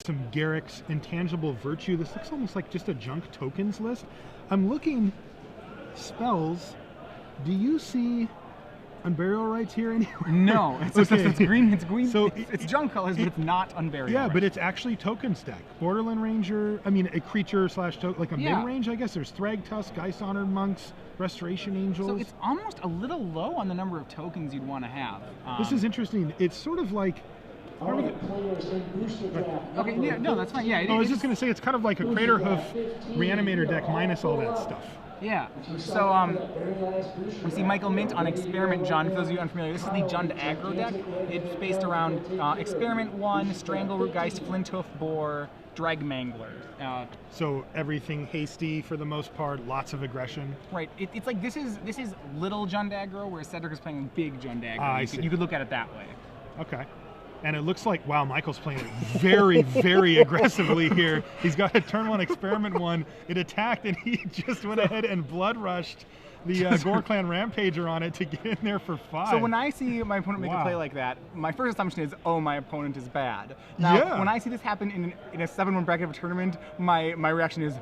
some Garrick's Intangible Virtue. This looks almost like just a junk tokens list. I'm looking spells. Do you see Unburial Rights here anywhere? No, it's green. It's green. So it's junk colors, but it's not Unburial Yeah, Rights. but it's actually token stack. Borderland Ranger. I mean, a creature slash token, like a mid-range, I guess. There's Thragtusk, Geist Honored Monks, Restoration Angels. So it's almost a little low on the number of tokens you'd want to have. This is interesting. It's sort of like. Okay, yeah, no, that's fine. Yeah, I was just gonna say it's kind of like a Crater Hoof Reanimator deck minus all that stuff. Yeah. So we see Michael Mindt on Experiment Jund. For those of you unfamiliar, this is the Jund aggro deck. It's based around Experiment 1, Strangleroot Geist, Flinthoof Boar, Dreg Mangler. So everything hasty for the most part, lots of aggression. Right. It's like this is little Jund aggro, whereas Cedric is playing big Jund aggro. I see. You could look at it that way. Okay. And it looks like, wow, Michael's playing it very, very aggressively here. He's got a turn 1 Experiment 1. It attacked, and he just went ahead and blood rushed the Gore Clan Rampager on it to get in there for 5. So when I see my opponent make a play like that, my first assumption is, oh, my opponent is bad. Now, when I see this happen in a 7-1 bracket of a tournament, my reaction is,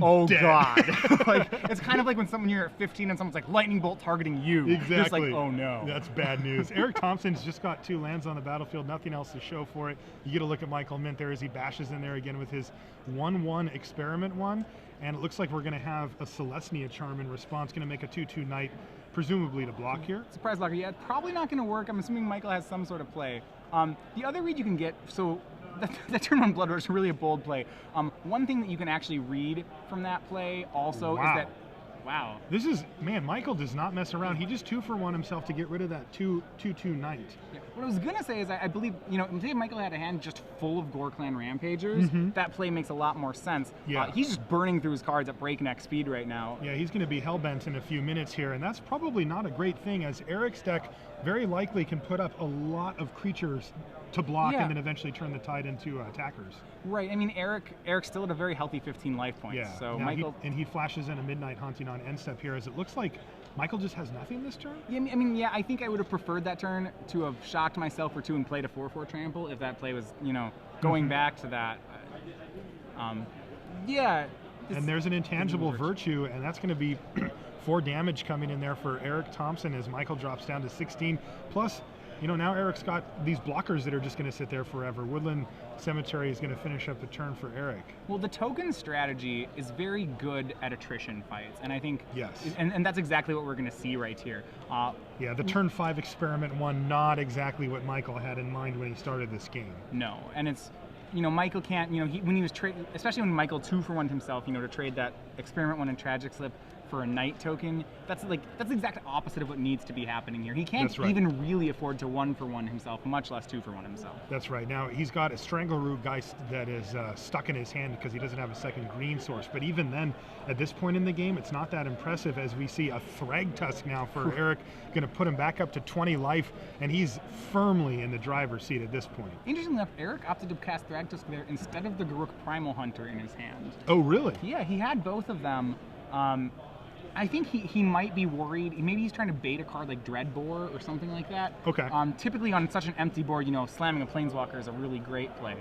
oh dead. God. Like, it's kind of like when you're at 15 and someone's like lightning bolt targeting you. Exactly. You're just like, oh no. That's bad news. Eric Thompson's just got 2 lands on the battlefield, nothing else to show for it. You get a look at Michael Mindt there as he bashes in there again with his 1/1 Experiment 1. And it looks like we're going to have a Celestia Charm in response, going to make a 2/2 Knight, presumably to block here. Surprise blocker, yeah, probably not going to work. I'm assuming Michael has some sort of play. The other read you can get, so that turn 1 Blood Rush is really a bold play. One thing that you can actually read from that play also is that, wow. This is, man, Michael does not mess around. He just 2-for-1 himself to get rid of that 2/2 Knight. Yeah. What I was going to say is I believe, if Michael had a hand just full of Gore Clan Rampagers, that play makes a lot more sense. Yeah. He's just burning through his cards at breakneck speed right now. Yeah, he's going to be hellbent in a few minutes here, and that's probably not a great thing, as Eric's deck very likely can put up a lot of creatures to block and then eventually turn the tide into attackers. Right. I mean, Eric's still at a very healthy 15 life points. Yeah. So now Michael, he flashes in a Midnight Hunting on end step here, as it looks like Michael just has nothing this turn. Yeah. I mean, I think I would have preferred that turn to have shocked myself or 2 and played a 4/4 trample if that play was, going back to that. Yeah. And there's an Intangible Virtue, and that's going to be 4 damage coming in there for Eric Thompson as Michael drops down to 16. Plus, now Eric's got these blockers that are just going to sit there forever. Woodland Cemetery is going to finish up the turn for Eric. Well, the token strategy is very good at attrition fights, and I think yes, and that's exactly what we're going to see right here. Yeah, the turn 5 Experiment 1, not exactly what Michael had in mind when he started this game. No, and it's Michael can't, when he was especially when Michael 2-for-1'd himself, to trade that Experiment 1 and Tragic Slip for a Knight token, that's the exact opposite of what needs to be happening here. He can't even really afford to 1-for-1 himself, much less 2-for-1 himself. That's right. Now he's got a Strangleroot Geist that is stuck in his hand because he doesn't have a second green source. But even then, at this point in the game, it's not that impressive, as we see a Thragtusk now for Eric, going to put him back up to 20 life, and he's firmly in the driver's seat at this point. Interestingly enough, Eric opted to cast Thragtusk there instead of the Garruk Primal Hunter in his hand. Oh, really? Yeah, he had both of them. I think he might be worried. Maybe he's trying to bait a card like Dreadbore or something like that. Okay. Typically on such an empty board, slamming a Planeswalker is a really great play.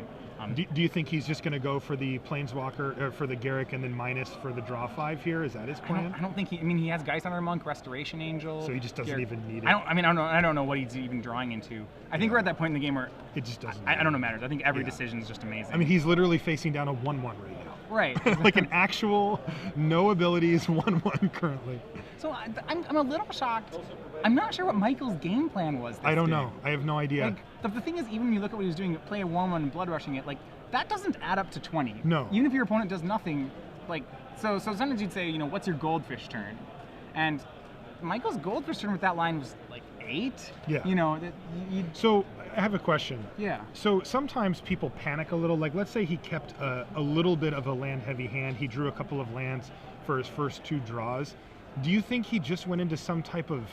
Do you think he's just going to go for the Planeswalker, or for the Garrick, and then minus for the draw 5 here? Is that his plan? I don't think he has Geist Honored Monk, Restoration Angel. So he just doesn't even need it. I don't know what he's even drawing into. I think we're at that point in the game where it just doesn't. I don't know matters. I think every decision is just amazing. I mean, he's literally facing down a 1/1 right now. Right. Like an actual no abilities 1/1 currently. So I'm a little shocked. I'm not sure what Michael's game plan was. I don't know. I have no idea. Like, the thing is, even when you look at what he was doing, play a 1/1 and blood rushing it, like that doesn't add up to 20. No. Even if your opponent does nothing, like so sometimes you'd say, what's your goldfish turn? And Michael's goldfish turn with that line was like 8. Yeah. So I have a question. Yeah. So sometimes people panic a little. Like, let's say he kept a little bit of a land-heavy hand. He drew a couple of lands for his first 2 draws. Do you think he just went into some type of,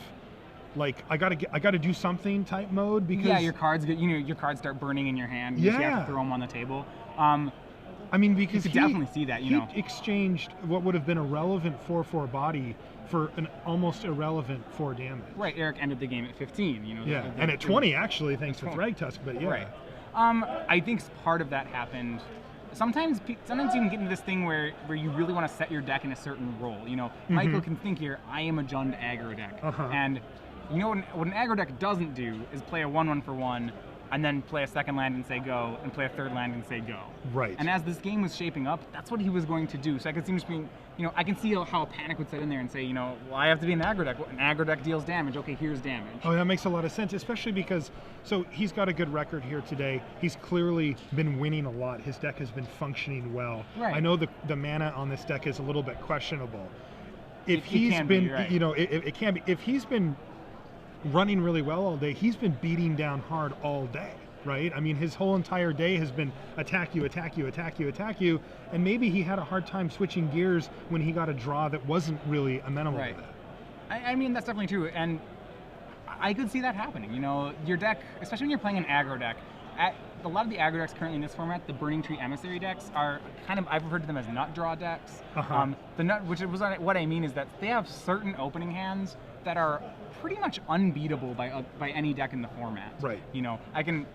like, I gotta do something type mode? Because your cards get, your cards start burning in your hand. You have to throw them on the table. I mean, because you could definitely see that. He exchanged what would have been a relevant 4/4 body for an almost irrelevant 4 damage. Right. Eric ended the game at 15. Yeah, and at 20 actually, thanks to Thragtusk. But yeah. Right. I think part of that happened. Sometimes you can get into this thing where you really want to set your deck in a certain role. You know, Michael can think here, I am a Jund aggro deck. And you know what an aggro deck doesn't do is play a 1/1 for 1, and then play a second land and say go, and play a third land and say go. Right. And as this game was shaping up, that's what he was going to do. So I could see him just being, you know, I can see how a panic would set in there and say, you know, well, I have to be an aggro deck. Well, an aggro deck deals damage. Okay, here's damage. Oh, that makes a lot of sense, especially because, so he's got a good record here today. He's clearly been winning a lot. His deck has been functioning well. Right. I know the mana on this deck is a little bit questionable. If he's can been, be, right. you know, it can be. If he's been running really well all day, he's been beating down hard all day. Right? I mean, his whole entire day has been attack you, attack you, attack you, attack you, and maybe he had a hard time switching gears when he got a draw that wasn't really amenable to that. I mean, that's definitely true, and I could see that happening. You know, your deck, especially when you're playing an aggro deck, a lot of the aggro decks currently in this format, the Burning Tree Emissary decks, are kind of, I've referred to them as nut draw decks. Which was what I mean is that they have certain opening hands that are pretty much unbeatable by any deck in the format. Right. You know, one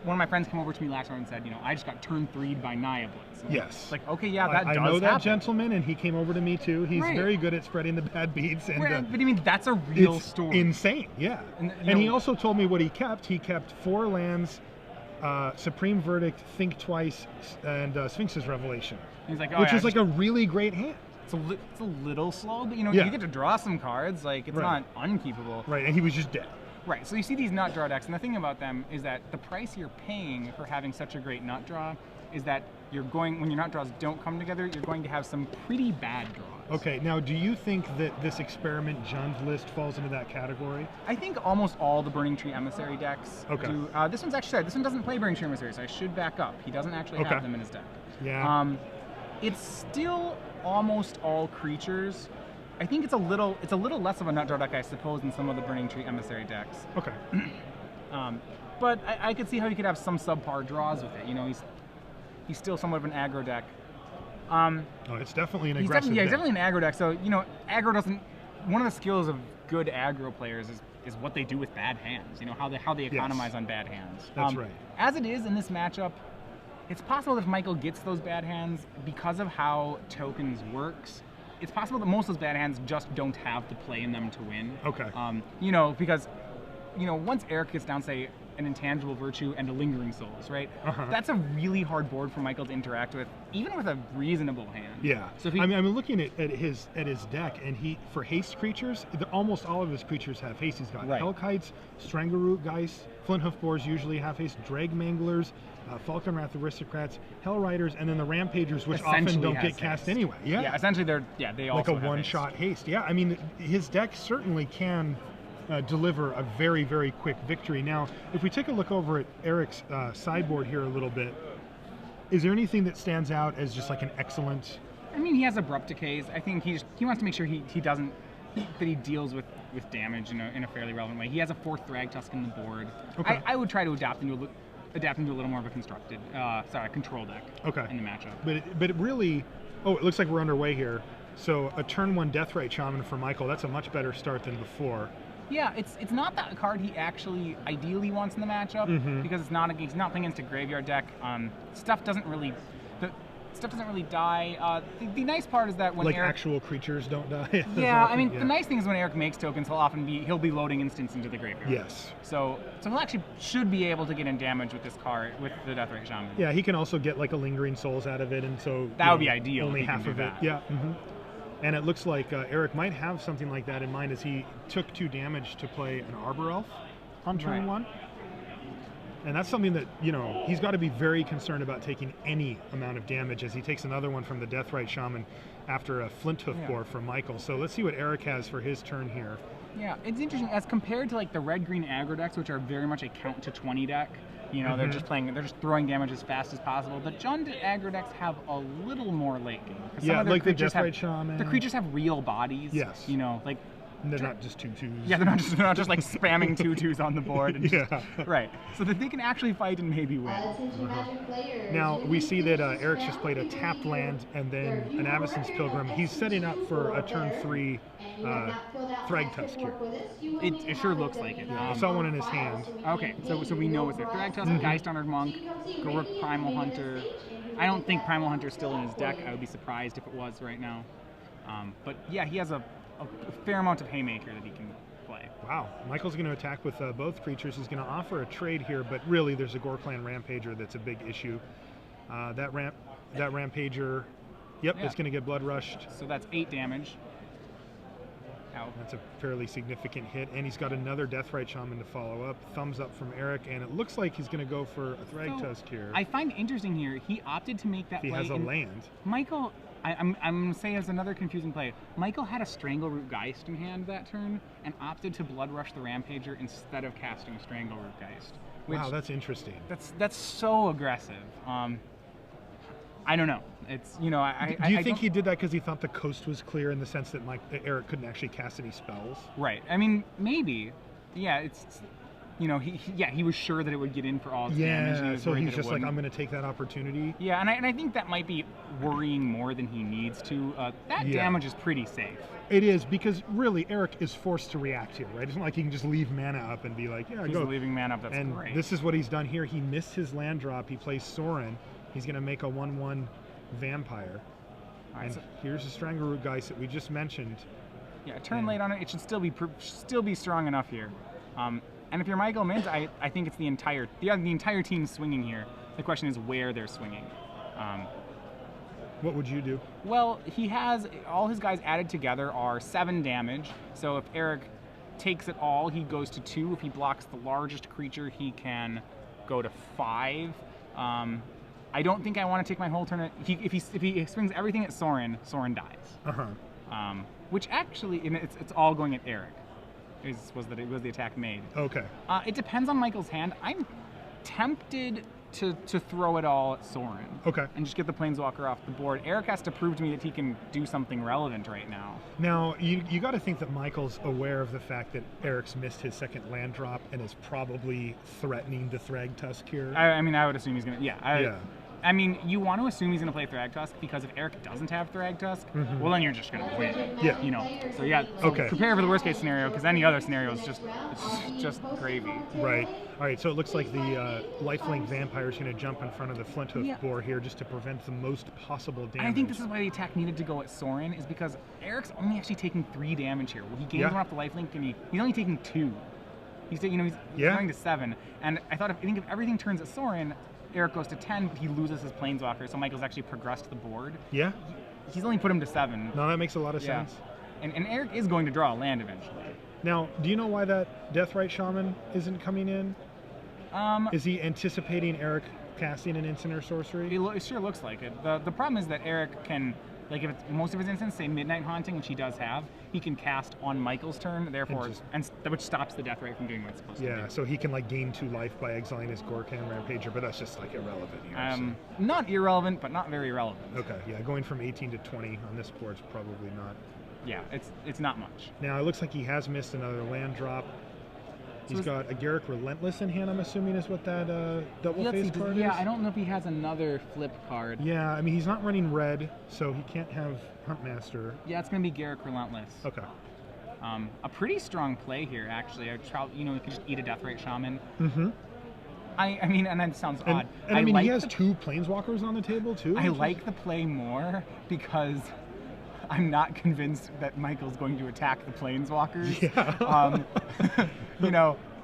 of my friends came over to me last night and said, you know, I just got turn 3'd by Naya Blitz. Yes. It's like, okay, yeah, that does I know that happen. gentleman, and he came over to me too. He's very good at spreading the bad beats. And, but I mean, that's a real story. Insane, yeah. And he also told me what he kept. He kept 4 lands, Supreme Verdict, Think Twice, and Sphinx's Revelation. He's like, which is like a really great hand. It's a little slow, but you know, Yeah. you get to draw some cards. Like, it's not unkeepable. Right, and he was just dead. Right, so you see these nut draw decks, and the thing about them is that the price you're paying for having such a great nut draw is that when your nut draws don't come together, you're going to have some pretty bad draws. Okay, now do you think that this Experiment Jund list falls into that category? I think almost all the Burning Tree Emissary decks do. This one's actually, this one doesn't play Burning Tree Emissary, so I should back up. He doesn't actually have them in his deck. Yeah. It's still almost all creatures. I think it's a little less of a nut draw deck, I suppose, than some of the Burning Tree Emissary decks. Okay. But I could see how you could have some subpar draws with it. You know, he's still somewhat of an aggro deck. It's definitely an aggressive deck. He's definitely an aggro deck. So, you know, aggro doesn't. One of the skills of good aggro players is what they do with bad hands. You know, how they economize on bad hands. That's right. As it is in this matchup, it's possible that if Michael gets those bad hands, because of how tokens works, it's possible that most of those bad hands just don't have the play in them to win. Okay. You know, because, you know, once Eric gets down, say, an Intangible Virtue and a Lingering Souls, right? That's a really hard board for Michael to interact with, even with a reasonable hand. Yeah. So I'm looking at his deck, and for haste creatures, almost all of his creatures have haste. He's got Hellkites, Strangleroot Geist, Flint-Hoof Boars usually have haste, Drag Manglers, Falconwrath Aristocrats, Hell Riders, and then the Rampagers, which often don't get cast anyway. Yeah. Yeah. Essentially, they also like a one-shot haste. Yeah. I mean, his deck certainly can deliver a very, very quick victory. Now, if we take a look over at Eric's sideboard here a little bit, is there anything that stands out as just like an excellent? I mean, he has Abrupt Decays. I think he wants to make sure he deals with damage in a fairly relevant way. He has a 4th Thragtusk in the board. Okay. I would try to adapt into a little more of a control deck. In the matchup. But it really, it looks like we're underway here. So a turn 1 Deathrite Shaman for Michael. That's a much better start than before. Yeah, it's not that card he actually ideally wants in the matchup because he's not playing against a graveyard deck. Stuff doesn't really die. The nice part is that when Eric, actual creatures don't die. Yeah, I mean the nice thing is when Eric makes tokens, he'll be loading instants into the graveyard. Yes. So he'll actually should be able to get in damage with this card with the Deathrite Shaman. Yeah, he can also get like a Lingering Souls out of it, and so that would be ideal. Only half of it. Yeah. And it looks like Eric might have something like that in mind, as he took 2 damage to play an Arbor Elf on turn 1. And that's something that, you know, he's got to be very concerned about taking any amount of damage, as he takes another one from the Deathrite Shaman after a Flint-Hoof Boar from Michael. So let's see what Eric has for his turn here. Yeah, it's interesting as compared to like the red-green aggro decks, which are very much a count to 20 deck. You know, they're just throwing damage as fast as possible. The Jund aggro decks have a little more late game. Yeah, like the Deathrite Shaman. The creatures have real bodies. Yes. You know, like And they're not just 2/2s. Yeah, they're not just like spamming 2/2s on the board. And Yeah. Right. So that they can actually fight and maybe win. Now, we see that Eric's just played a tapped land and then an Avacyn's Pilgrim. He's setting up for a turn 3 Thragtusk here. It sure looks like it. I saw one in his hand. Okay, so we know it's there. Thragtusk, Geist Honored Monk, Garruk Primal Hunter. I don't think Primal Hunter's still in his deck. I would be surprised if it was right now. But yeah, he has a fair amount of Haymaker that he can play. Wow, Michael's going to attack with both creatures. He's going to offer a trade here, but really there's a Gorklan Rampager that's a big issue. That Rampager, yep, it's going to get blood rushed. So that's 8 damage. Ow. That's a fairly significant hit, and he's got another Deathrite Shaman to follow up. Thumbs up from Eric, and it looks like he's going to go for a Thragtusk here. I find interesting here, he opted to make that play. He has a land. Michael, I'm going to say it's another confusing play. Michael had a Strangleroot Geist in hand that turn and opted to Blood Rush the Rampager instead of casting Strangleroot Geist. Wow, that's interesting. That's so aggressive. I don't know. It's, you know, Do you think he did that because he thought the coast was clear in the sense that Eric couldn't actually cast any spells? Right. I mean, maybe. Yeah, it's you know, he was sure that it would get in for all its damage. Yeah, so he's just like, I'm going to take that opportunity. Yeah, and I think that might be worrying more than he needs to. That damage is pretty safe. It is, because really, Eric is forced to react here, right? It's not like he can just leave mana up and be like, yeah, he's go. leaving mana up, that's and great. This is what he's done here. He missed his land drop. He plays Sorin. He's going to make a 1/1 vampire. Right, and so here's the Strangleroot Geist that we just mentioned. Yeah, turn late on it. It should still be strong enough here. And if you're Michael Mindt, I think it's the entire team swinging here. The question is where they're swinging. What would you do? Well, he has all his guys added together are 7 damage. So if Eric takes it all, he goes to 2. If he blocks the largest creature, he can go to 5. I don't think I want to take my whole turn. If he swings everything at Sorin, Sorin dies. Which actually, it's all going at Eric. Was the attack made? Okay. It depends on Michael's hand. I'm tempted to throw it all at Sorin. Okay. And just get the Planeswalker off the board. Eric has to prove to me that he can do something relevant right now. Now, you got to think that Michael's aware of the fact that Eric's missed his second land drop and is probably threatening the Thragtusk here. I mean, I would assume he's going to... Yeah. I mean, you want to assume he's going to play Thragtusk because if Eric doesn't have Thragtusk, well, then you're just going to win. Yeah. You know. So yeah. So prepare for the worst case scenario because any other scenario is just gravy. Right. All right. So it looks like the lifelink vampire is going to jump in front of the Flinthoof boar here just to prevent the most possible damage. I think this is why the attack needed to go at Sorin is because Eric's only actually taking 3 damage here. Well, he gains 1 off the lifelink and he's only taking 2. He's going to 7. And I think if everything turns at Sorin, Eric goes to 10, but he loses his Planeswalker, so Michael's actually progressed the board. Yeah? He's only put him to 7. No, that makes a lot of sense. And Eric is going to draw a land eventually. Now, do you know why that Deathrite Shaman isn't coming in? Is he anticipating Eric casting an instant or sorcery? It sure looks like it. The problem is that Eric can, like if it's most of his instants, say Midnight Haunting, which he does have, he can cast on Michael's turn, therefore, which stops the Deathrite from doing what it's supposed to do. Yeah, so he can like gain 2 life by exiling his Gorkhan Rampager, but that's just like irrelevant here. Not irrelevant, but not very relevant. Okay, yeah, going from 18 to 20 on this board is probably not. Yeah, it's not much. Now it looks like he has missed another land drop. He's got a Garruk Relentless in hand, I'm assuming is what that double face card is? Yeah, I don't know if he has another flip card. Yeah, I mean, he's not running red, so he can't have Huntmaster. Yeah, it's going to be Garruk Relentless. Okay. A pretty strong play here, actually. You can just eat a Deathrite Shaman. Mm-hmm. I mean, and that sounds odd. And I mean, he has 2 Planeswalkers on the table, too? I like the play more because I'm not convinced that Michael's going to attack the Planeswalkers. Yeah.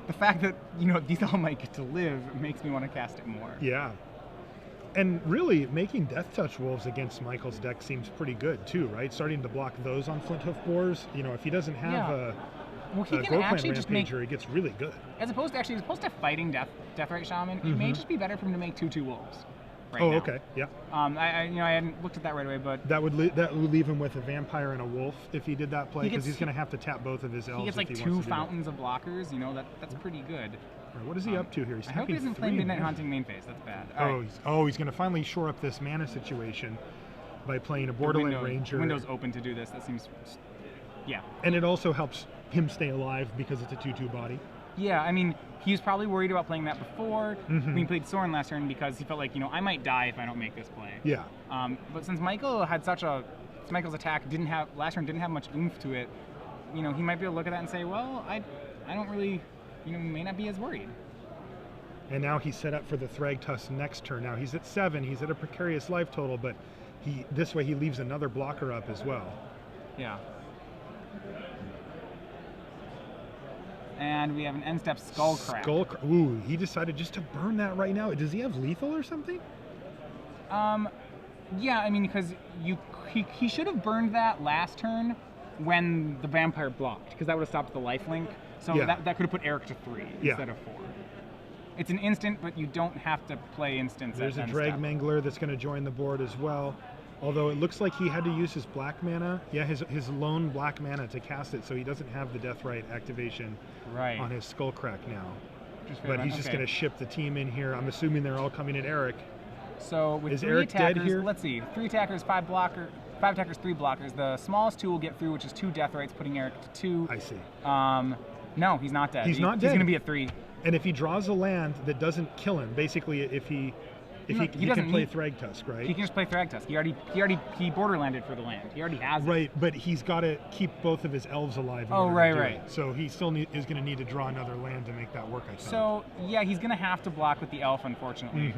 The fact that, these all might get to live makes me want to cast it more. Yeah. And really, making Death Touch Wolves against Michael's deck seems pretty good, too, right? Starting to block those on Flinthoof boars. If he doesn't have a Gorklan Rampager, he gets really good. As opposed to fighting Deathrite Shaman, it may just be better for him to make 2/2 wolves. Right now. Okay, yeah. I hadn't looked at that right away, but that would leave him with a vampire and a wolf if he did that play, because he's going to have to tap both of his elves. He gets like 2 fountains of blockers. That's pretty good. Right, what is he up to here? He's I hope he doesn't play Midnight Haunting main phase. That's bad. He's going to finally shore up this mana situation by playing a Borderland Ranger. The window's open to do this. That seems Yeah. And it also helps him stay alive because it's a 2/2 body. Yeah, I mean, he was probably worried about playing that before when he played Soren last turn because he felt like, I might die if I don't make this play. Yeah. But since Michael had Michael's attack last turn didn't have much oomph to it, he might be able to look at that and say, well, I don't really, may not be as worried. And now he's set up for the Thragtusk next turn. Now he's at 7. He's at a precarious life total, but this way he leaves another blocker up as well. Yeah. And we have an end-step Skullcrack. Ooh, he decided just to burn that right now. Does he have lethal or something? Yeah, I mean, because he should have burned that last turn when the vampire blocked, because that would have stopped the lifelink. So that could have put Eric to 3 instead of 4. It's an instant, but you don't have to play instants. There's a Drag Mangler that's going to join the board as well. Although it looks like he had to use his black mana. Yeah, his lone black mana to cast it, so he doesn't have the Deathrite activation on his Skullcrack now. But he's just going to ship the team in here. I'm assuming they're all coming at Eric. So with Is 3 Eric attackers, dead here? Let's see, 3 attackers, 5 attackers, 3 blockers. The smallest 2 will get through, which is 2 Deathrites, putting Eric to 2. I see. No, he's not dead. He's not dead. He's going to be at 3. And if he draws a land that doesn't kill him, basically, if he can play Thragtusk, right? He can just play Thragtusk. He borderlanded for the land. He already has it. Right, but he's got to keep both of his elves alive. Right. So he still is going to need to draw another land to make that work, I think. So, yeah, he's going to have to block with the elf, unfortunately.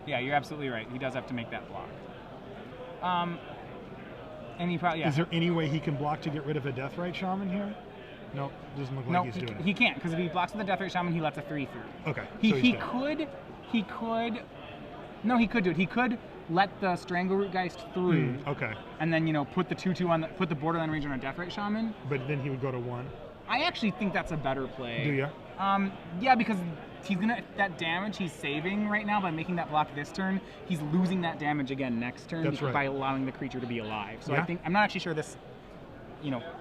Yeah, you're absolutely right. He does have to make that block. And he probably, Is there any way he can block to get rid of a Deathrite Shaman here? Nope, doesn't look like he's doing it. He can't, because if he blocks with the Deathrite Shaman, he lets a 3 through. Okay, He could do it. He could let the Strangleroot Geist through. Okay. And then, put the 2/2 put the borderland range on a Deathrite Shaman. But then he would go to 1. I actually think that's a better play. Do you? Yeah, because that damage he's saving right now by making that block this turn, he's losing that damage again next turn by allowing the creature to be alive. So I'm not actually sure this,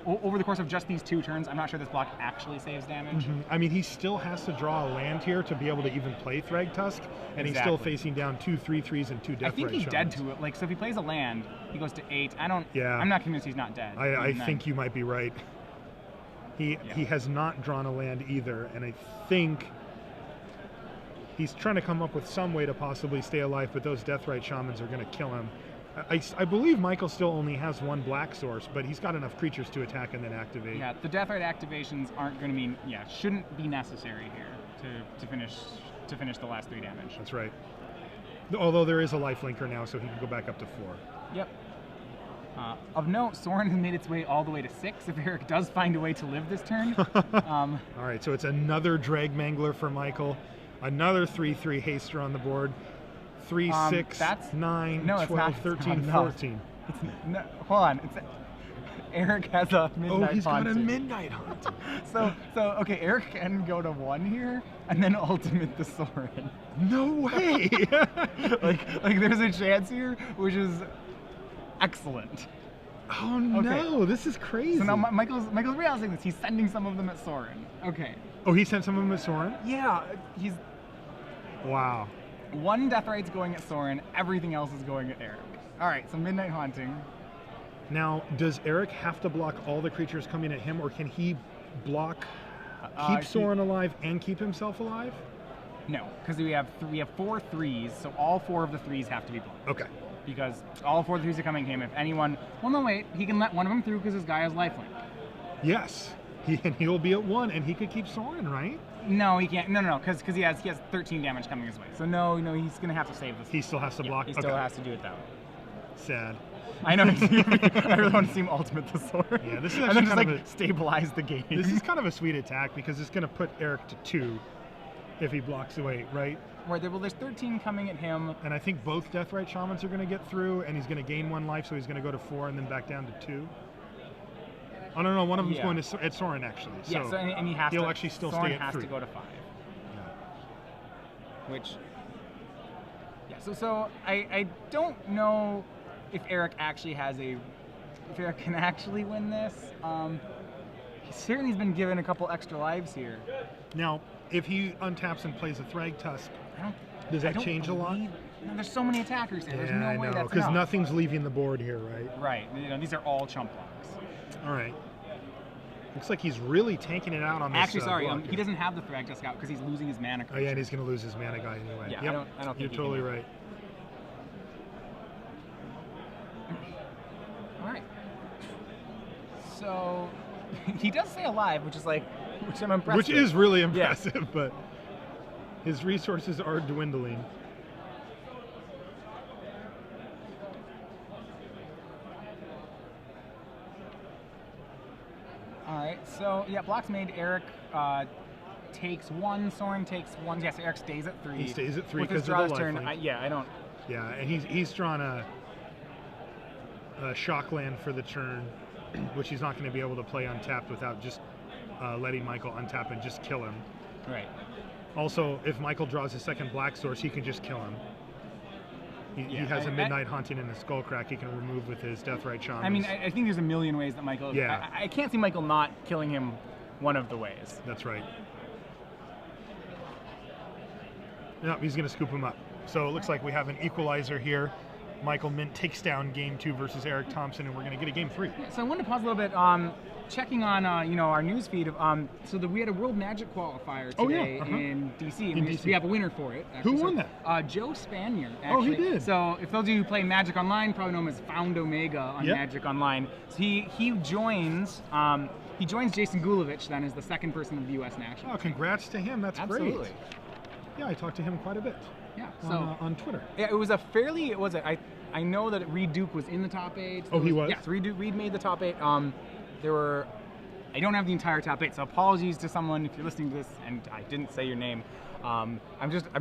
over the course of just these 2 turns, I'm not sure this block actually saves damage. I mean, he still has to draw a land here to be able to even play Thragtusk, and he's still facing down 2 3/3s and 2 Deathrite I think he's Shamans. dead to it. So if he plays a land, he goes to 8. Yeah. I'm not convinced he's not dead. I think you might be right. He has not drawn a land either, and I think he's trying to come up with some way to possibly stay alive, but those Deathrite Shamans are going to kill him. I believe Michael still only has 1 black source, but he's got enough creatures to attack and then activate. Yeah, the Deathrite activations aren't going to be, shouldn't be necessary here to finish the last 3 damage. That's right. Although there is a lifelinker now, so he can go back up to 4. Yep. Of note, Soren has made its way all the way to 6 if Eric does find a way to live this turn. All right, so it's another Drag Mangler for Michael. Another 3/3 Haster on the board. 3, 6, 9, 12, 13, 14. Hold on. Eric has a Midnight Hunt. Oh, he's got a Midnight Hunt. So okay, Eric can go to 1 here and then ultimate the Soren. No way! like there's a chance here, which is excellent. Oh no, this is crazy. So now Michael's realizing this. He's sending some of them at Soren. Okay. Oh, he sent some of them at Soren? Yeah, he's... Wow. 1 Deathrite's going at Soren, everything else is going at Eric. Alright, so Midnight Haunting. Now, does Eric have to block all the creatures coming at him, or can he block, keep Soren alive and keep himself alive? No, because we have 4 3s, so all 4 of the 3s have to be blocked. Okay. Because all 4 of the 3s are coming at him. If anyone... Well, no, wait. He can let one of them through because his guy has lifelink. Yes. He'll be at 1, and he could keep Soren, right? No, he can't. No, because he has 13 damage coming his way. So no, he's going to have to save this. He still has to block? He still has to do it that way. Sad. I know. I really want to see him ultimate the Sword. Yeah, this is and then actually just stabilize the game. This is kind of a sweet attack because it's going to put Eric to 2 if he blocks away, right? Right, well, there's 13 coming at him. And I think both Deathrite Shamans are going to get through, and he's going to gain 1 life, so he's going to go to 4 and then back down to 2. Oh, no, one of them's going to at Soren, actually. So yeah, and he has he'll actually still Soren stay at 3. has to go to 5. Yeah. Which, yeah, so I don't know if Eric actually if Eric can actually win this. He certainly has been given a couple extra lives here. Now, if he untaps and plays a Thragtusk, does that change a lot? No, there's so many attackers here. Yeah, There's no way that's because nothing's leaving the board here, right? Right. These are all chump blocks. All right. Looks like he's really tanking it out on this. Actually, sorry, block he here. doesn't have the Thrag Tusk out because he's losing his mana. Oh yeah, and he's going to lose his mana guy anyway. Yeah, yep. I don't think You're he totally can. right. All right. So he does stay alive, which I'm impressed. Which with. is really impressive, but his resources are dwindling. All right, so yeah, blocks made. Eric takes one. Soren takes one. Yes, Eric stays at 3. He stays at 3 with his because of draw the turn. lifelink. I don't. Yeah, and he's drawn a shock land for the turn, which he's not going to be able to play untapped without just letting Michael untap and just kill him. Right. Also, if Michael draws his second black source, he can just kill him. He has a Midnight Haunting and a Skullcrack he can remove with his Deathrite Shaman. I mean, I think there's a million ways that Michael. Yeah. I can't see Michael not killing him one of the ways. That's right. No, he's going to scoop him up. So it looks like we have an equalizer here. Michael Mindt takes down game 2 versus Eric Thompson, and we're going to get a game 3. So I wanted to pause a little bit. Checking on our news feed. So that we had a World Magic qualifier today in DC. And we have a winner for it. Actually. Who won that? Joe Spanier. Actually. Oh, he did. So if those of you who play Magic Online probably know him as Found Omega on Magic Online. So he joins. He joins Jason Gulovich then as the second person of the U.S. national. Oh, congrats to him. That's Absolutely. great. Yeah, I talked to him quite a bit. Yeah. So on Twitter. Yeah, it was a fairly. I know that Reed Duke was in the top 8. Oh, he was? Yes, Reed made the top 8. There were. I don't have the entire top 8, so apologies to someone if you're listening to this and I didn't say your name. I'm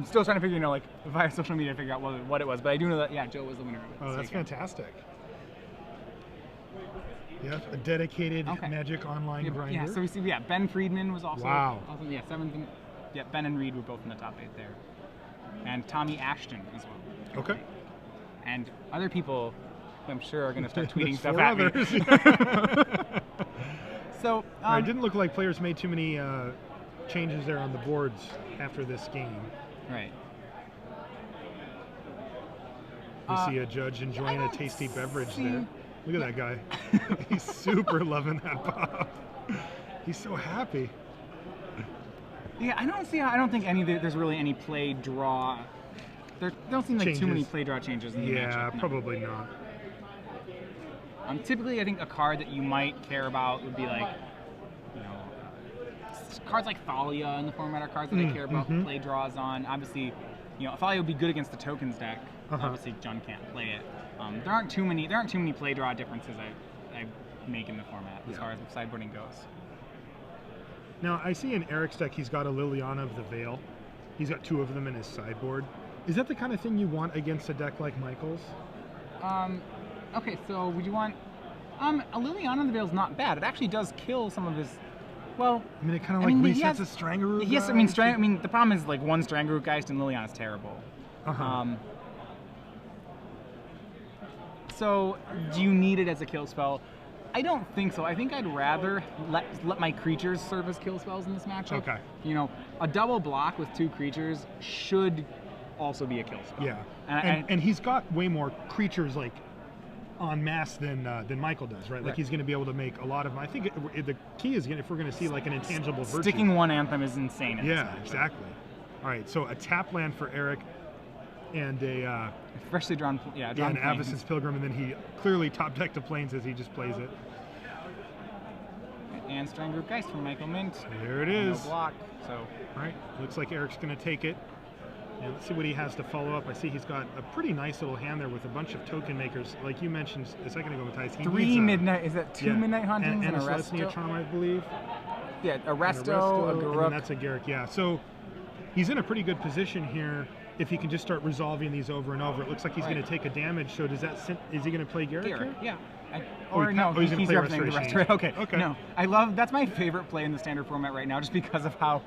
still trying to figure, via social media to figure out what it was. But I do know that Joe was the winner of it. Oh, that's fantastic. Yes, a dedicated Magic Online grinder. Yeah, so we see, Ben Friedman was also. Wow. Also, 7th. Yeah, Ben and Reed were both in the top 8 there, and Tommy Ashton as well. Okay. And other people, who I'm sure, are going to start tweeting There's stuff 4 at others. me. So it didn't look like players made too many changes there on the boards after this game. Right. We see a judge enjoying a tasty beverage there. Look at that guy. He's super loving that pop. He's so happy. Yeah, I don't think there's really any play draw. There don't seem like changes. Too many play draw changes in the matchup. Yeah, probably not. Typically, I think a card that you might care about would be like, cards like Thalia in the format are cards that I care about play draws on. Obviously, Thalia would be good against the tokens deck. Obviously, Jun can't play it. There aren't too many play draw differences I make in the format as far as sideboarding goes. Now, I see in Eric's deck he's got a Liliana of the Veil. He's got 2 of them in his sideboard. Is that the kind of thing you want against a deck like Michael's? Okay, so would you want... a Liliana of the Veil is not bad. It actually does kill some of his... Well... I mean, it kind of resets a Strangaroo Yes, guy. the problem is, one Strangaroo Geist and Liliana's terrible. So, do you need it as a kill spell? I don't think so. I think I'd rather let my creatures serve as kill spells in this matchup. Okay. A double block with 2 creatures should also be a kill spell. Yeah. And he's got way more creatures en masse than Michael does, right? Like he's going to be able to make a lot of them. I think the key is if we're going to see an intangible virtue. Sticking 1 Anthem is insane. Yeah, exactly. All right, so a tap land for Eric and a freshly drawn, an Avacyn's Pilgrim, and then he clearly top decked the Plains as he just plays it. And Strangaroo Geist from Michael Mindt. There it is. No block. So. All right, looks like Eric's going to take it. And let's see what he has to follow up. I see he's got a pretty nice little hand there with a bunch of token makers. Like you mentioned a second ago, Matthias. 3 Midnight, is that 2 Midnight Huntings and a Celestia Charm, I believe. Yeah, a Resto, a Garruk. And that's a Garruk, yeah. So he's in a pretty good position here if he can just start resolving these over and over. It looks like he's going to take a damage. So is he going to play Garruk here? Yeah. He's going to play Restoration. Okay. No, that's my favorite play in the standard format right now, just because of how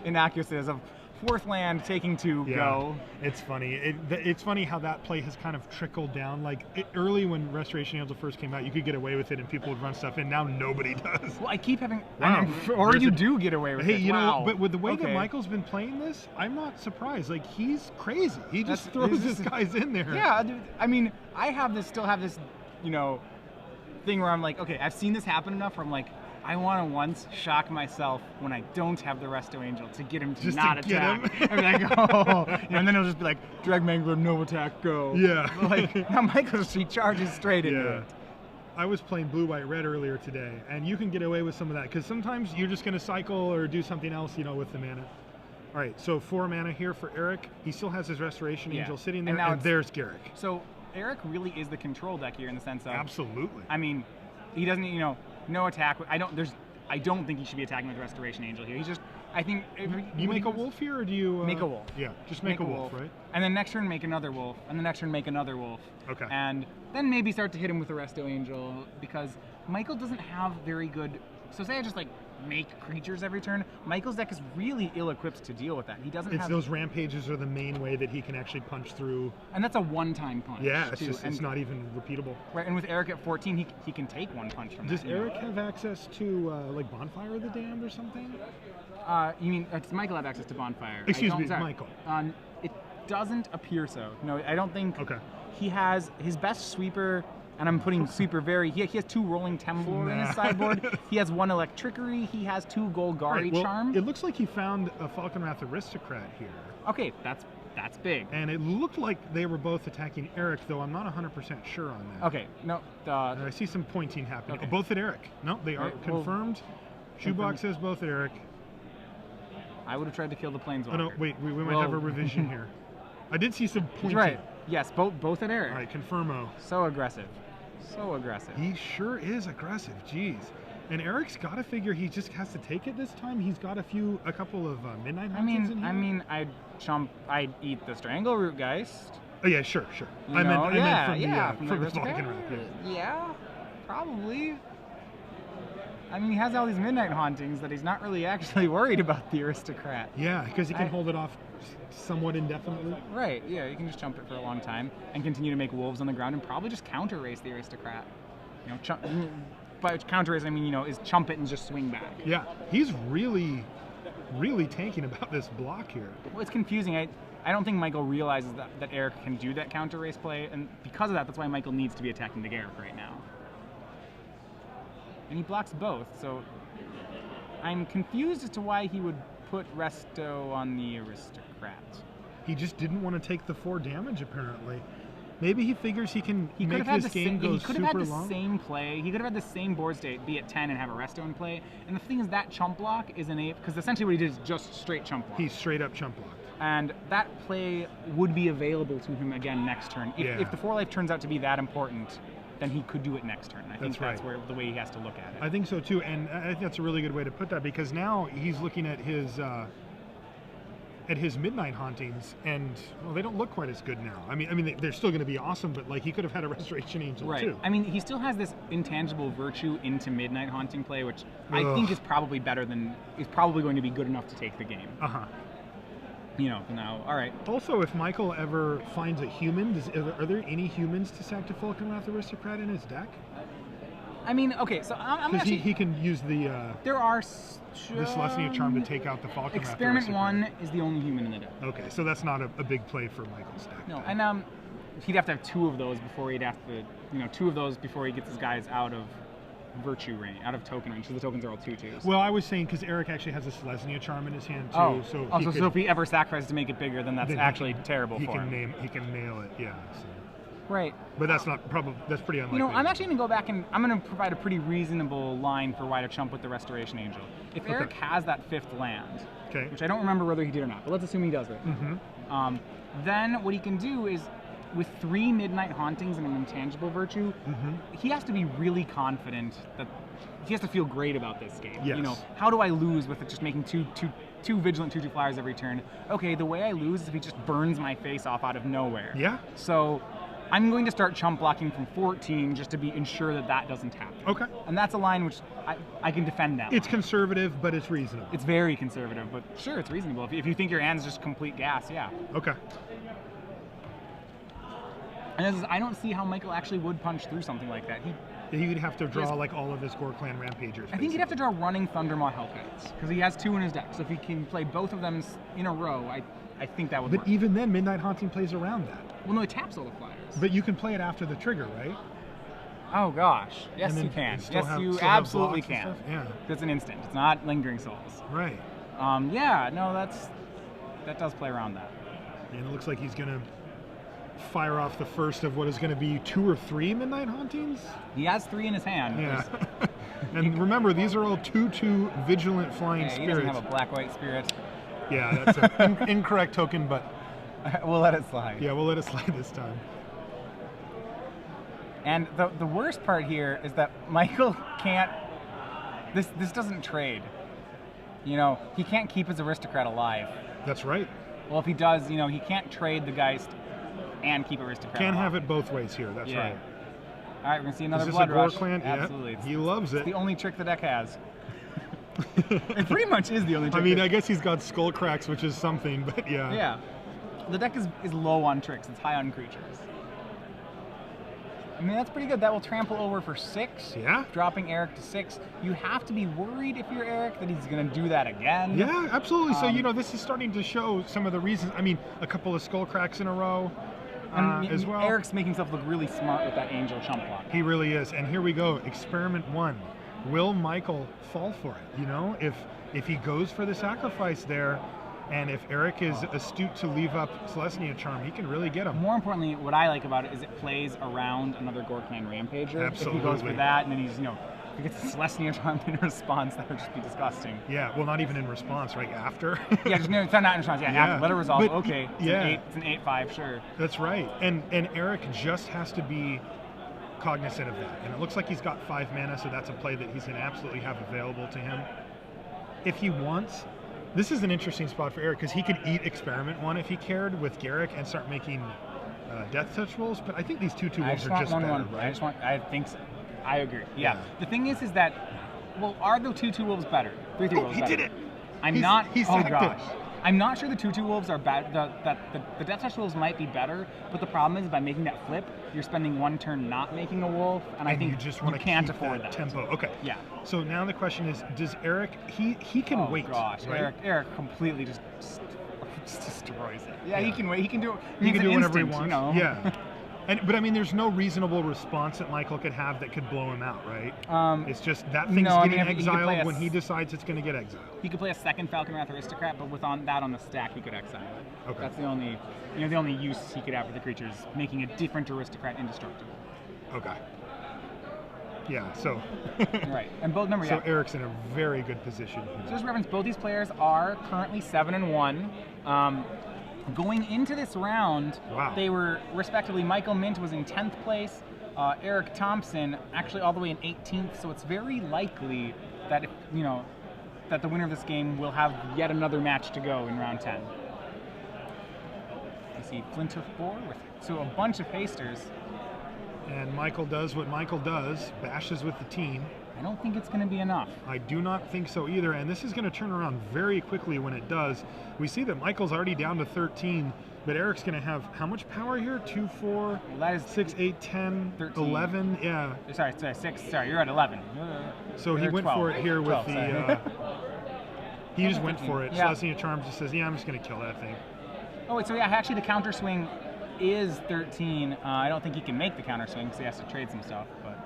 inaccurate it is. Of 4th land taking 2, go. It's funny. It's funny how that play has kind of trickled down. Early when Restoration Angel first came out, you could get away with it and people would run stuff in. Now nobody does. Well, I keep having... Wow. Or you do get away with it. Hey, you know, but with the way that Michael's been playing this, I'm not surprised. He's crazy. He just throws his guys in there. Yeah, I mean, I still have this, thing where I'm like, okay, I've seen this happen enough where I'm like, I want to once shock myself when I don't have the Resto Angel to get him to Just not to get attack. him. I'd be like, oh, and then he'll just be like, Drag Mangler, no attack, go. Yeah. Like, now Michael, she charges straight into Yeah. it. I was playing blue, white, red earlier today, and you can get away with some of that because sometimes you're just going to cycle or do something else, you know, with the mana. All right, so 4 mana here for Eric. He still has his Restoration Angel sitting there, and there's Garrick. So Eric really is the control deck here in the sense of, Absolutely. I mean, he doesn't, you know, no attack. I don't think he should be attacking with Restoration Angel here. He's just, I think. You make a wolf here, or do you make a wolf? Yeah, just make a wolf, right? And then next turn make another wolf, and the next turn make another wolf. Okay. And then maybe start to hit him with a Resto Angel because Michael doesn't have very good. So say I just like make creatures every turn. Michael's deck is really ill-equipped to deal with that. He doesn't. It's those rampages are the main way that he can actually punch through. And that's a one-time punch. Yeah, it's too. just it's not even repeatable. Right, and with Eric at 14, he can take one punch from Does that. Eric have access to like Bonfire of the Damned or something? You mean does Michael have access to Bonfire? Excuse me, Michael. It doesn't appear so. No, I don't think. Okay. He has his best sweeper, and I'm putting sweeper very. He has 2 Rolling Temblor in his sideboard. He has 1 Electrickery. He has 2 Golgari Right, well, Charm. It looks like he found a Falconwrath Aristocrat here. Okay, that's big. And it looked like they were both attacking Eric, though I'm not 100% sure on that. Okay, no. And I see some pointing happening. Okay. Oh, both at Eric. No, they are Right, well, confirmed. Shoebox says both at Eric. I would have tried to kill the Planeswalker. Oh no, wait, we might have a revision here. I did see some pointing. Right. Yes, both at Eric. All right, confirmo. So aggressive. So aggressive. He sure is aggressive. Jeez. And Eric's got to figure he just has to take it this time. He's got a couple of Midnight Hauntings in here. I'd eat the Strangleroot Geist. Oh yeah, sure. I meant from the Falconwrath. Yeah, probably. I mean, he has all these Midnight Hauntings that he's not really actually worried about the Aristocrat. Yeah, because he can hold it off somewhat indefinitely. Right, yeah, you can just chump it for a long time and continue to make wolves on the ground and probably just counter race the Aristocrat. You know, by counter race, I mean, you know, is chump it and just swing back. Yeah, he's really tanking about this block here. Well, it's confusing. I don't think Michael realizes that Eric can do that counter race play, and because of that, that's why Michael needs to be attacking the Garrick right now. And he blocks both, so I'm confused as to why he would put Resto on the Aristocrat. He just didn't want to take the 4 damage, apparently. Maybe he figures he can make this game go super long. He could have had the same play. He could have had the same board state, be at 10 and have a Resto in play. And the thing is that chump block is because essentially what he did is just straight chump block. He's straight up chump blocked. And that play would be available to him again next turn. If the 4 life turns out to be that important, then he could do it next turn. I think that's where the way he has to look at it. I think so too, and I think that's a really good way to put that because now he's looking at his Midnight Hauntings, and well, they don't look quite as good now. I mean, they're still going to be awesome, but like he could have had a Restoration Angel too. I mean, he still has this intangible virtue into Midnight Haunting play, which I think is probably going to be good enough to take the game. You know, now, all right. Also, if Michael ever finds a human, are there any humans to sack to Falconwrath Aristocrat in his deck? I mean, okay, so I'm actually... he can use the... there are... the Celestia Charm to take out the Falconwrath Experiment Aristocrat. 1 is the only human in the deck. Okay, so that's not a big play for Michael's deck. No, and he'd have to have 2 of those before he'd have to... 2 of those before he gets his guys out of virtue range, out of token range, so the tokens are all 2/2s. Well, I was saying because Eric actually has a Celestia Charm in his hand too, so if he ever sacrifices to make it bigger, then that's actually terrible for him. He can nail it, yeah. So. Right. But that's pretty unlikely. I'm actually going to go back and I'm going to provide a pretty reasonable line for why to chump with the Restoration Angel. If Eric has that 5th land, which I don't remember whether he did or not, but let's assume he does it. Then what he can do is, with 3 Midnight Hauntings and an intangible virtue, he has to be really confident that he has to feel great about this game. Yes. You know, how do I lose with it just making two vigilant 2/2 flyers every turn? Okay, the way I lose is if he just burns my face off out of nowhere. Yeah. So I'm going to start chump blocking from 14 just to ensure that doesn't happen. Okay. And that's a line which I can defend that. It's conservative, but it's reasonable. It's very conservative, but sure, it's reasonable. If you think your hand's just complete gas, yeah. Okay. And I don't see how Michael actually would punch through something like that. He would have to draw like all of his Gore Clan Rampagers. I think he'd have to draw Running Thundermaw Hellkites, because he has 2 in his deck. So if he can play both of them in a row, I think that would work. But even then, Midnight Haunting plays around that. Well, no, it taps all the flyers. But you can play it after the trigger, right? Oh gosh, yes And then you can. still Yes, have- you still have absolutely blocks and can. stuff? Yeah. It's an instant. It's not lingering souls. Right. Yeah, no, that does play around that. And it looks like he's going to fire off the first of what is going to be 2 or 3 Midnight Hauntings. He has 3 in his hand. Yeah. And remember, these are all 2/2 vigilant flying He spirits. doesn't have a black-white spirit. Yeah, that's an incorrect token, but We'll let it slide. yeah, we'll let it slide this time. And the worst part here is that Michael can't. This doesn't trade. You know, he can't keep his aristocrat alive. That's right. Well, if he does, you know, he can't trade the Geist and keep aristocrat Can't alive. have it both ways here. That's Yeah. right. All right, we're gonna see another Is this blood a Gore rush. Clan? Yeah, Absolutely. he loves It's it. the only trick the deck has. It pretty much is the only I trick. mean, I guess he's got skull cracks, which is something, but yeah. Yeah. The deck is low on tricks. It's high on creatures. I mean, that's pretty good. That will trample over for 6. Yeah? Dropping Eric to 6. You have to be worried if you're Eric that he's going to do that again. Yeah, absolutely. So, you know, this is starting to show some of the reasons. I mean, a couple of skull cracks in a row as well. Eric's making himself look really smart with that Angel chump block. He really is. And here we go. Experiment 1. Will Michael fall for it? You know, if he goes for the sacrifice there, and if Eric is astute to leave up Celestia Charm, he can really get him. More importantly, what I like about it is it plays around another Gore Clan Rampager. Absolutely. If he goes for that, and then he's, you know, if he gets a Celestia Charm in response, that would just be disgusting. Yeah, well, not even in response, right? After. Yeah, just no, it's not in response. Yeah, Yeah. let it resolve. But, Okay, yeah. it's an 8/5, sure. That's right. And Eric just has to be cognizant of that. And it looks like he's got 5 mana, so that's a play that he's going to absolutely have available to him. If he wants, this is an interesting spot for Eric, because he could eat Experiment 1 if he cared with Garrick and start making Death Touch rolls, but I think these 2/2 wolves are just better, right? I think so. I agree. Yeah. Yeah. The thing is that, well, are the 2/2 wolves better? 3/3 wolves he better? did it! I'm He oh sacked it. gosh. I'm not sure the 2/2 wolves are bad. The Death Touch wolves might be better, but the problem is by making that flip, you're spending 1 turn not making a wolf, and I think you just want to can't keep afford that that tempo. Okay. Yeah. So now the question is, does Eric, he can wait, Oh gosh, right? Eric completely just destroys it. Yeah, Yeah. he can wait. He can do it. He can do whatever he instant, wants. You know? Yeah. But I mean, there's no reasonable response that Michael could have that could blow him out, right? It's just that thing's no, I getting mean, he could play exiled a when he decides it's going to get exiled. He could play a second Falcon Wrath Aristocrat, but with that on the stack, he could exile it. Okay. That's the only use he could have for the creatures, making a different Aristocrat indestructible. Okay. Yeah. So. Right, and both remember, So yeah. Eric's in a very good position So here. just reference, both these players are currently 7-1. Going into this round, Wow. they were respectively. Michael Mindt was in 10th place. Eric Thompson actually all the way in 18th. So it's very likely that that the winner of this game will have yet another match to go in round 10. You see Flinter 4 with a bunch of hasters. And Michael does what Michael does, bashes with the team. I don't think it's going to be enough. I do not think so either, and this is going to turn around very quickly when it does. We see that Michael's already down to 13, but Eric's going to have how much power here? 2, 4, Well, that is 6, 8, 10, 13. 11. Yeah. Sorry, 6. Sorry, you're at 11. So he You're went 12. for it here with 12, the. sorry. He just went for it. Yeah. Celestia Charms just says, "Yeah, I'm just going to kill that thing." Oh wait, so yeah, actually the counter swing is 13. I don't think he can make the counter swing because he has to trade some stuff. But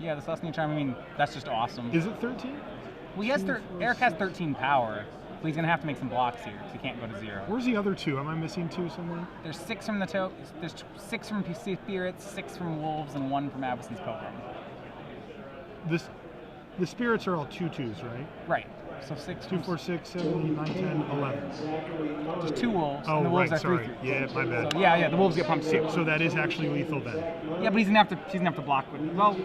yeah, the Celestia Charm. I mean, that's just awesome. Is it 13? Well, he has Eric has 13 power, but he's gonna have to make some blocks here because he can't go to 0. Where's the other 2? Am I missing 2 somewhere? There's 6 from there's 6 from PC Spirits, 6 from Wolves, and 1 from Abysson's Pilgrim. The spirits are all 2/2s, right? Right. So 6. 2, 4, 6, 7, 8, 9, 10, 11. There's 2 Wolves, Oh, and the Wolves right. are 3. Sorry. Yeah, my bad. So, yeah, the Wolves get pumped too. So that is actually lethal then. Yeah, but he's gonna have to block with. Well,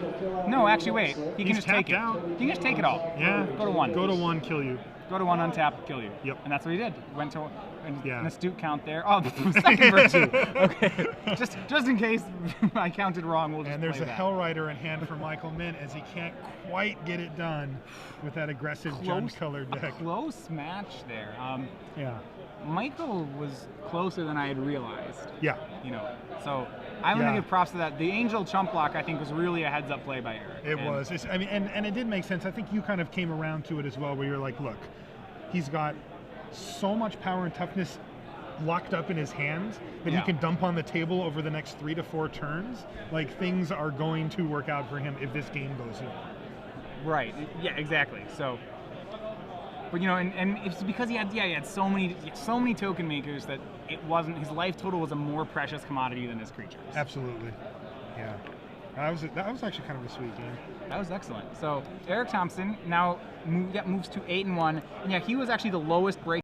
no, actually, wait. He can He's just take tapped it. out. He can just take it all. Yeah. Go to 1. Go to 1, kill you. Go to 1, untap, kill you. Yep. And that's what he did. Went to Yeah. an astute count there. Oh, second virtue. Okay. Just in case I counted wrong, we'll just And there's play a that. Hell Rider in hand for Michael Mindt as he can't quite get it done with that aggressive Jund-colored deck. Close match there. Yeah. Michael was closer than I had realized. Yeah. So I'm gonna Yeah. give props to that. The Angel chump block I think was really a heads-up play by Eric. It was. I mean, and it did make sense. I think you kind of came around to it as well, where you're like, look, he's got so much power and toughness. locked up in his hands that he can dump on the table over the next 3 to 4 turns, like things are going to work out for him if this game goes in. Right. Yeah. Exactly. So, but and it's because he had so many token makers that it wasn't his life total was a more precious commodity than his creatures. Absolutely. Yeah. That was actually kind of a sweet game. That was excellent. So Eric Thompson now moves to 8-1, and yeah, he was actually the lowest break.